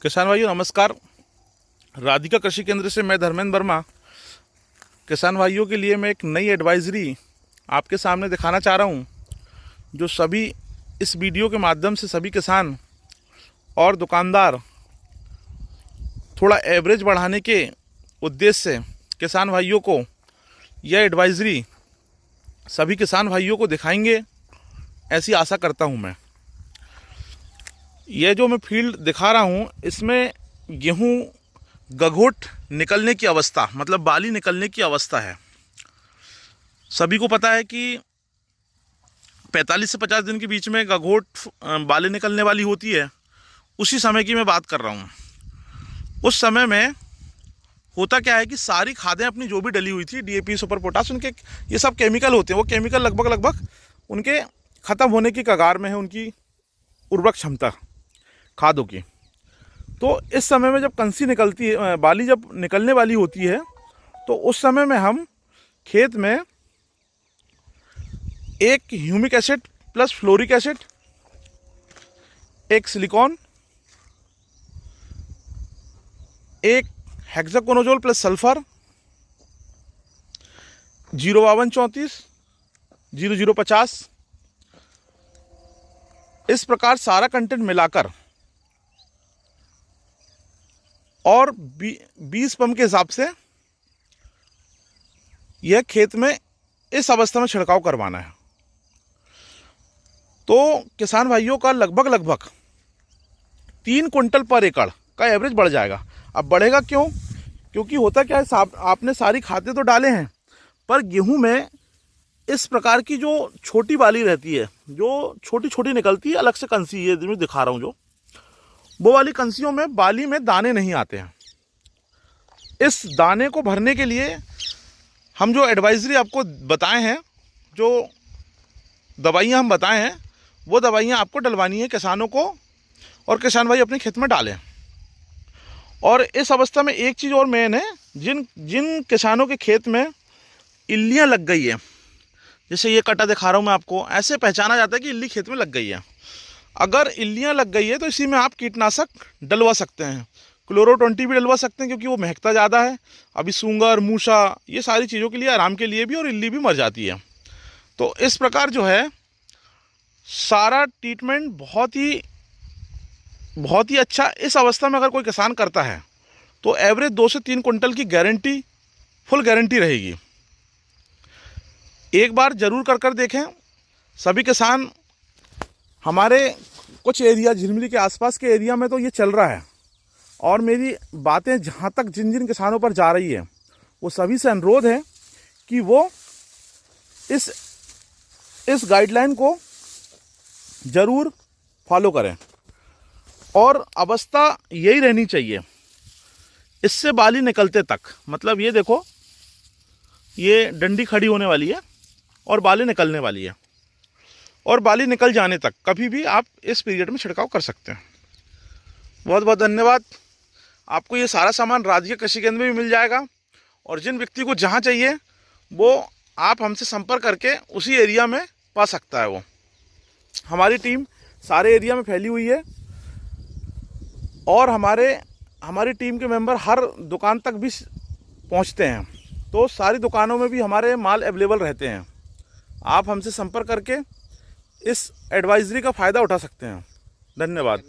किसान भाइयों नमस्कार। राधिका कृषि केंद्र से मैं धर्मेंद्र वर्मा किसान भाइयों के लिए मैं एक नई एडवाइजरी आपके सामने दिखाना चाह रहा हूं, जो सभी इस वीडियो के माध्यम से सभी किसान और दुकानदार थोड़ा एवरेज बढ़ाने के उद्देश्य से किसान भाइयों को यह एडवाइजरी सभी किसान भाइयों को दिखाएंगे, ऐसी आशा करता हूं मैं। यह जो मैं फील्ड दिखा रहा हूँ, इसमें गेहूँ गघोट निकलने की अवस्था, मतलब बाली निकलने की अवस्था है। सभी को पता है कि 45 से 50 दिन के बीच में गघोट बाली निकलने वाली होती है। उसी समय की मैं बात कर रहा हूँ। उस समय में होता क्या है कि सारी खादें अपनी जो भी डली हुई थी, डीएपी, सुपर पोटाश, उनके ये सब केमिकल होते हैं। वो केमिकल लगभग उनके ख़त्म होने की कगार में है, उनकी उर्वरक क्षमता खादों की। तो इस समय में जब कंसी निकलती है, बाली जब निकलने वाली होती है, तो उस समय में हम खेत में एक humic acid plus fluoric acid, एक सिलिकॉन, एक हेक्साकोनाजोल प्लस सल्फर, 05234 0050, इस प्रकार सारा कंटेंट मिलाकर और 20 पंप के हिसाब से यह खेत में इस अवस्था में छिड़काव करवाना है। तो किसान भाइयों का लगभग 3 कुंटल पर एकड़ का एवरेज बढ़ जाएगा। अब बढ़ेगा क्यों? क्योंकि होता क्या है, आपने सारी खादें तो डाले हैं, पर गेहूं में इस प्रकार की जो छोटी बाली रहती है, जो छोटी निकलती है, अलग से कंसी, ये मैं दिखा रहा हूँ, जो वो वाली कंसियों में बाली में दाने नहीं आते हैं। इस दाने को भरने के लिए हम जो एडवाइजरी आपको बताए हैं, जो दवाइयाँ हम बताए हैं, वो दवाइयाँ आपको डलवानी है किसानों को, और किसान भाई अपने खेत में डालें। और इस अवस्था में एक चीज़ और मेन है, जिन किसानों के खेत में इल्लियाँ लग गई है, जैसे ये कटा दिखा रहा हूँ मैं आपको, ऐसे पहचाना जाता है कि इल्ली खेत में लग गई है। अगर इल्लियाँ लग गई है तो इसी में आप कीटनाशक डलवा सकते हैं। क्लोरो-20 भी डलवा सकते हैं, क्योंकि वो महकता ज़्यादा है। अभी सूंगर, मूसा, ये सारी चीज़ों के लिए, आराम के लिए भी, और इल्ली भी मर जाती है। तो इस प्रकार जो है सारा ट्रीटमेंट बहुत ही अच्छा इस अवस्था में अगर कोई किसान करता है तो एवरेज 2 से 3 कुंटल की गारंटी, फुल गारंटी रहेगी। एक बार ज़रूर कर देखें। सभी किसान, हमारे कुछ एरिया, झिलमिली के आसपास के एरिया में तो ये चल रहा है, और मेरी बातें जहाँ तक जिन किसानों पर जा रही है, वो सभी से अनुरोध है कि वो इस गाइडलाइन को ज़रूर फॉलो करें। और अवस्था यही रहनी चाहिए इससे बाली निकलते तक। मतलब ये देखो, ये डंडी खड़ी होने वाली है और बाली निकलने वाली है, और बाली निकल जाने तक कभी भी आप इस पीरियड में छिड़काव कर सकते हैं। बहुत बहुत धन्यवाद। आपको ये सारा सामान राधिका कृषि केंद्र में भी मिल जाएगा, और जिन व्यक्ति को जहाँ चाहिए वो आप हमसे संपर्क करके उसी एरिया में पा सकता है। वो हमारी टीम सारे एरिया में फैली हुई है, और हमारी टीम के मेंबर हर दुकान तक भी पहुंचते हैं। तो सारी दुकानों में भी हमारे माल अवेलेबल रहते हैं। आप हमसे संपर्क करके इस एडवाइजरी का फ़ायदा उठा सकते हैं। धन्यवाद।